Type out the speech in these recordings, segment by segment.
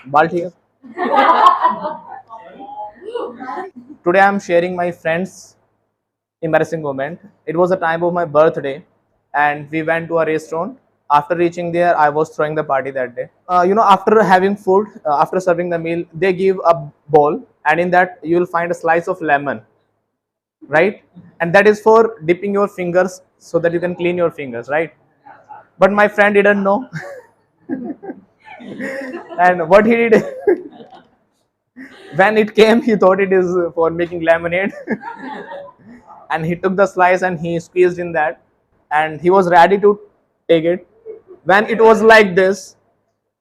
बाल ठीक है. Today I'm sharing my friend's embarrassing moment. It was the time of my birthday, and we went to a restaurant. After reaching there, I was throwing the party that day. After having food, after serving the meal, they give a bowl, and in that you will find a slice of lemon, right? And that is for dipping your fingers so that you can clean your fingers, right? But my friend didn't know, and what he did when it came, he thought it is for making lemonade. And he took the slice and he squeezed in that, and he was ready to take it. When it was like this,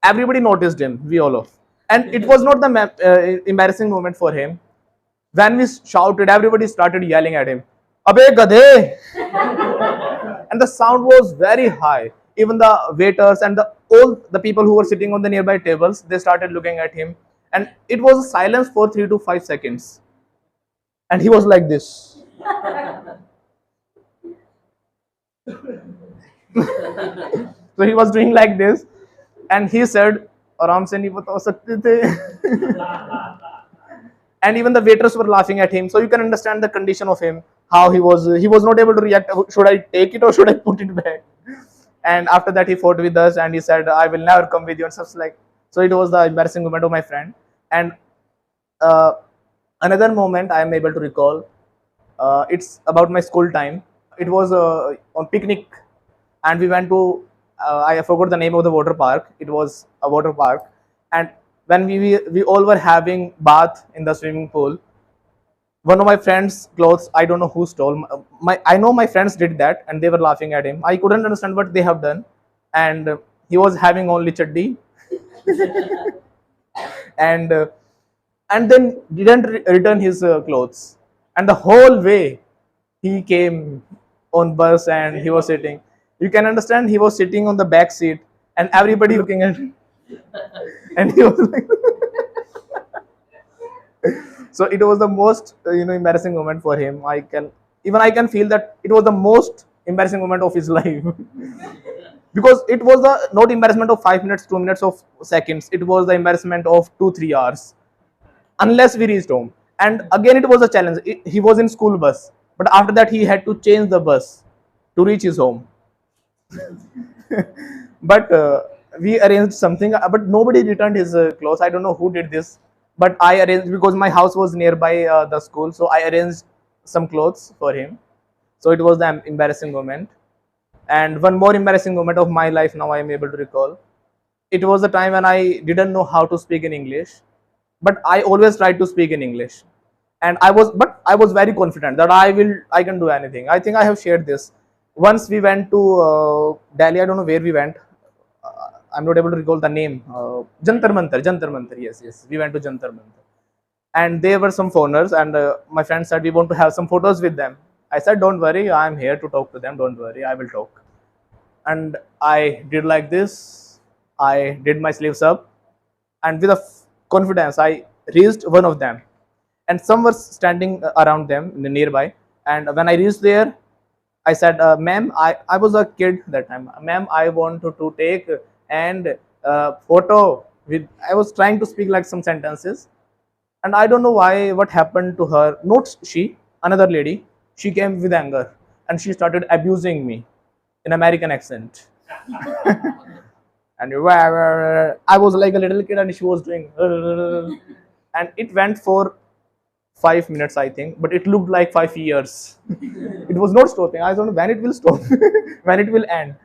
everybody noticed him, we all of, and it was not the embarrassing moment for him. When we shouted, everybody started yelling at him, "Abe gadhe!" And the sound was very high. Even the waiters and all the people who were sitting on the nearby tables, they started looking at him, and it was a silence for 3 to 5 seconds, and he was like this. So he was doing like this, and he said, "Aram se nahi bata sakte the." And even the waiters were laughing at him. So you can understand the condition of him, how he was. He was not able to react. Should I take it or should I put it back? And after that, he fought with us, and he said, "I will never come with you," and stuff like. So it was the embarrassing moment of my friend. And uh, another moment I am able to recall. It's about my school time. It was on picnic, and we went to. I forgot the name of the water park. It was a water park, and when we all were having bath in the swimming pool, one of my friends' clothes, I don't know who stole. I know my friends did that, and they were laughing at him. I couldn't understand what they have done, and he was having only chaddi, and uh, and then didn't return his clothes, and the whole way he came on bus and he was sitting. You can understand, he was sitting on the back seat, and everybody looking at him, and he was like. So it was the most embarrassing moment for him. I can feel that it was the most embarrassing moment of his life. Because it was the not embarrassment of 5 minutes, 2 minutes of seconds. It was the embarrassment of 2 3 hours, unless we reached home. And again, it was a challenge. He was in school bus, but after that he had to change the bus to reach his home. But we arranged something, but nobody returned his clothes. I don't know who did this, but I arranged, because my house was nearby the school, so I arranged some clothes for him. So it was the embarrassing moment. And one more embarrassing moment of my life now I am able to recall. It was the time when I didn't know how to speak in English, but I always tried to speak in English. And I was very confident that I can do anything. I think I have shared this. Once we went to Delhi, I don't know where we went. I'm not able to recall the name. Jantar Mantar. Yes, yes. We went to Jantar Mantar, and there were some foreigners, and my friend said we want to have some photos with them. I said, "Don't worry, I'm here to talk to them. Don't worry, I will talk." And I did like this. I did my sleeves up, and with a confidence, I reached one of them, and some were standing around them nearby. And when I reached there, I said, "Ma'am, I was a kid that time. Ma'am, I want to take and photo with." I was trying to speak like some sentences, and I don't know why. What happened to her? Not she, another lady. She came with anger, and she started abusing me in American accent. And I was like a little kid, and she was doing, and it went for 5 minutes, I think, but it looked like 5 years. It was not stopping. I don't know when it will stop, when it will end.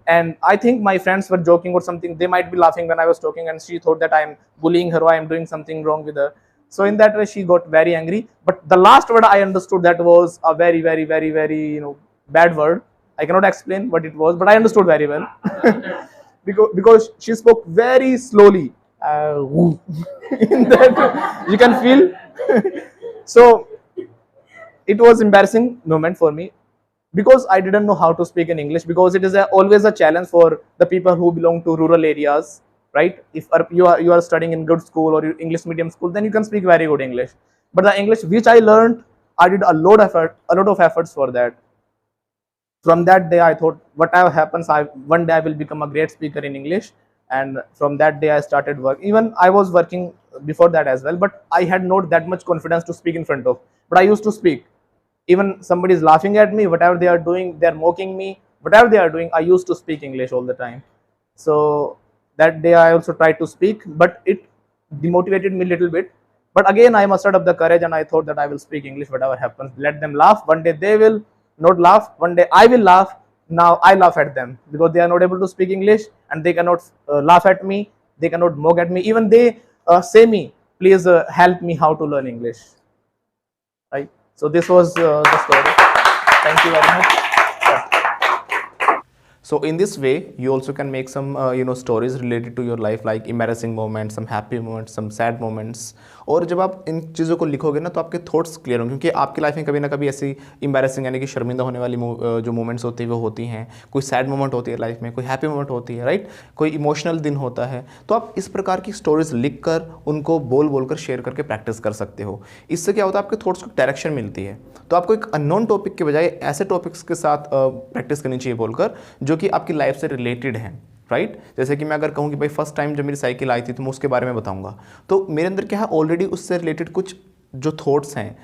And I think my friends were joking or something. They might be laughing when I was talking, and she thought that I'm bullying her or I'm doing something wrong with her. So in that way, she got very angry. But the last word I understood, that was a very, very, very, very bad word. I cannot explain what it was, but I understood very well. Because she spoke very slowly. In that, you can feel. So it was embarrassing moment for me, because I didn't know how to speak in English, because it is always a challenge for the people who belong to rural areas, right? If you are studying in good school or English medium school, then you can speak very good English. But the English which I learned, I did a lot of efforts for that. From that day, I thought, whatever happens, one day I will become a great speaker in English. and from that day I started work. Even I was working before that as well, but I had not that much confidence to speak in front of, but I used to speak. Even somebody is laughing at me, whatever they are doing, they're mocking me, whatever they are doing, I used to speak English all the time. So that day I also tried to speak, but it demotivated me a little bit. But again I mustered up the courage and I thought that I will speak English whatever happens, let them laugh. One day they will not laugh, one day I will laugh. Now I laugh at them because they are not able to speak English, and they cannot laugh at me, they cannot mock at me. Even they say me, please help me how to learn English, right? So this was the story. Thank you very much. So in this way, you also can make some stories related to your life, like embarrassing moments, some happy moments, some sad moments. और जब आप इन चीज़ों को लिखोगे ना, तो आपके thoughts clear होंगे, क्योंकि आपकी लाइफ में कभी ना कभी ऐसी embarrassing यानी कि शर्मिंदा होने वाली जो मोमेंट्स होती है वो होती हैं। कोई सैड मोमेंट होती है लाइफ में, कोई हैप्पी मोमेंट होती है, राइट, कोई इमोशनल दिन होता है। तो आप इस प्रकार की स्टोरीज लिख कर उनको बोल कर शेयर करके प्रैक्टिस कर सकते हो। इससे क्या होता है, आपके थॉट्स को डायरेक्शन मिलती है। तो आपको एक अननोन टॉपिक के बजाय ऐसे टॉपिक्स के साथ प्रैक्टिस करनी चाहिए बोलकर जो कि आपकी लाइफ से रिलेटेड हैं, राइट। जैसे कि मैं अगर कहूँ कि भाई फर्स्ट टाइम जब मेरी साइकिल आई थी तो मैं उसके बारे में बताऊंगा, तो मेरे अंदर क्या है, ऑलरेडी उससे रिलेटेड कुछ जो थॉट्स हैं,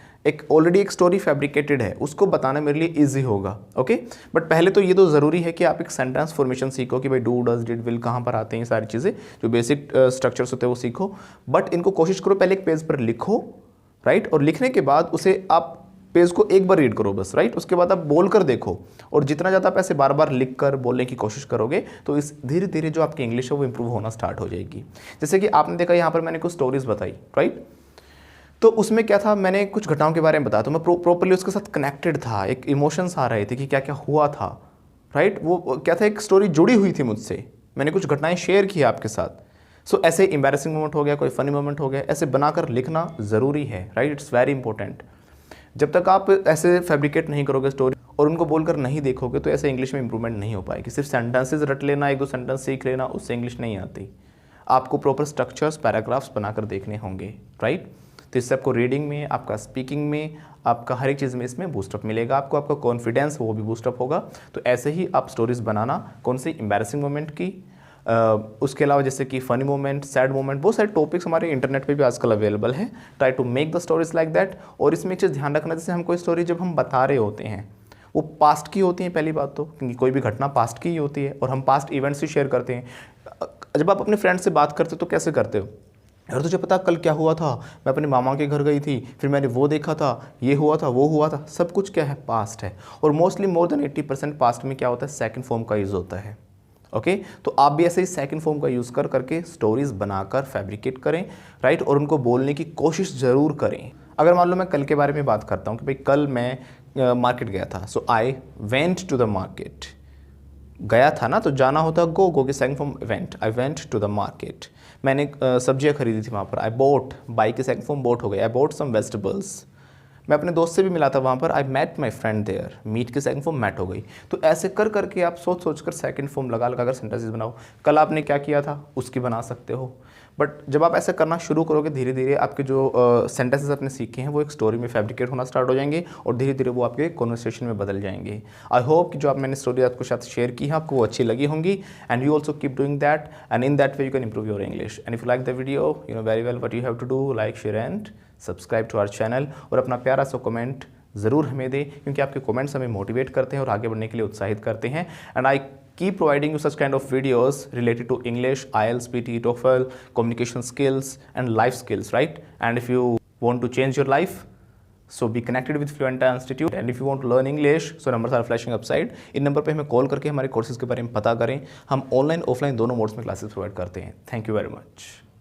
ऑलरेडी एक स्टोरी फैब्रिकेटेड है, उसको बताना मेरे लिए ईजी होगा। ओके, बट पहले तो ये तो ज़रूरी है कि आप एक सेंटेंस फॉर्मेशन सीखो कि भाई डू, डज, डिड, विल कहाँ पर आते हैं, सारी चीज़ें जो बेसिक स्ट्रक्चर्स होते हैं वो सीखो। बट इनको कोशिश करो पहले एक पेज पर लिखो, राइट, और लिखने के बाद उसे आप पेज को एक बार रीड करो बस, राइट। उसके बाद आप बोल कर देखो, और जितना ज़्यादा आप ऐसे बार बार लिख कर बोलने की कोशिश करोगे तो इस धीरे धीरे जो आपकी इंग्लिश है वो इंप्रूव होना स्टार्ट हो जाएगी। जैसे कि आपने देखा यहाँ पर मैंने कुछ स्टोरीज बताई, राइट, तो उसमें क्या था, मैंने कुछ घटनाओं के बारे में बताया, तो मैं प्रॉपरली उसके साथ कनेक्टेड था, एक इमोशंस आ रहे थे कि क्या क्या हुआ था, राइट। वो क्या था, एक स्टोरी जुड़ी हुई थी मुझसे, मैंने कुछ घटनाएं शेयर की आपके साथ। सो ऐसे एम्बैरेसिंग मोमेंट हो गया, कोई फनी मोमेंट हो गया, ऐसे बनाकर लिखना ज़रूरी है, राइट, इट्स वेरी इंपॉर्टेंट। जब तक आप ऐसे फैब्रिकेट नहीं करोगे स्टोरी और उनको बोलकर नहीं देखोगे तो ऐसे इंग्लिश में इंप्रूवमेंट नहीं हो पाएगी। सिर्फ सेंटेंसेस रट लेना, एक दो सेंटेंस सीख लेना, उससे इंग्लिश नहीं आती। आपको प्रॉपर स्ट्रक्चर्स, पैराग्राफ्स बनाकर देखने होंगे, राइट। तो इससे आपको रीडिंग में, आपका स्पीकिंग में, आपका हर एक चीज़ में इसमें बूस्टअप मिलेगा, आपको आपका कॉन्फिडेंस वो भी बूस्टअप होगा। तो ऐसे ही आप स्टोरीज बनाना, कौन सी एम्बैरेसिंग मोमेंट की, उसके अलावा जैसे कि फनी मोमेंट, सैड मोमेंट, बहुत सारे टॉपिक्स हमारे इंटरनेट पे भी आजकल अवेलेबल है। Try to make the stories like that. और इसमें एक चीज़ ध्यान रखना, जैसे हम कोई स्टोरी जब हम बता रहे होते हैं वो पास्ट की होती है, पहली बात तो, क्योंकि कोई भी घटना पास्ट की ही होती है और हम पास्ट इवेंट्स ही शेयर करते हैं। जब आप अपने फ्रेंड से बात करते हो तो कैसे करते हो, यार तुझे पता कल क्या हुआ था, मैं अपने मामा के घर गई थी, फिर मैंने वो देखा था, ये हुआ था, वो हुआ था, सब कुछ क्या है, पास्ट है। और मोस्टली मोर देन 80% पास्ट में क्या होता है, सेकंड फॉर्म का यूज़ होता है। ओके, तो आप भी ऐसे ही सेकंड फॉर्म का यूज़ करके स्टोरीज बनाकर फैब्रिकेट करें, राइट, और उनको बोलने की कोशिश ज़रूर करें। अगर मान लो मैं कल के बारे में बात करता हूँ कि भाई कल मैं मार्केट गया था, so I went to the market. गया था ना, तो जाना होता गो के second form went, I went to the market. मैंने सब्जियाँ खरीदी थी वहाँ पर, आई बोट, बाई के सेकंड फॉर्म बोट हो गई, आई बोट सम वेजिटेबल्स। मैं अपने दोस्त से भी मिला था वहाँ पर, I met my friend there, meet की सेकंड फॉर्म मैट हो गई। तो ऐसे कर करके आप सोच कर सेकंड फॉर्म लगा कर सेंटेंसेस बनाओ। कल आपने क्या किया था उसकी बना सकते हो। बट जब आप ऐसे करना शुरू करोगे, धीरे धीरे आपके जो सेंटेंसेस आपने सीखे हैं वो एक स्टोरी में फैब्रिकेट होना स्टार्ट हो जाएंगे और धीरे धीरे वो आपके कॉन्वर्सेशन में बदल जाएंगे। आई होप कि जो आप मैंने स्टोरी आपको साथ शेयर की है आपको वो अच्छी लगी होंगी, and you also keep doing that, and in that way you can improve your English. And if you like the video, you know very well what you have to do, like, share and subscribe to our channel. और अपना प्यारा सा comment ज़रूर हमें दें, क्योंकि आपके comments हमें मोटिवेट करते हैं और आगे बढ़ने के लिए उत्साहित करते हैं। And I keep providing you such kind of videos related to English, IELTS, PT, TOEFL, communication skills and life skills, right? And if you want to change your life, so be connected with Fluenta Institute. And if you want to learn English, so numbers are flashing upside. In number पे हमें call करके हमारे courses के बारे में पता करें। हम ऑनलाइन ऑफलाइन दोनों मोड्स में क्लासेस प्रोवाइड करते हैं। Thank you very much.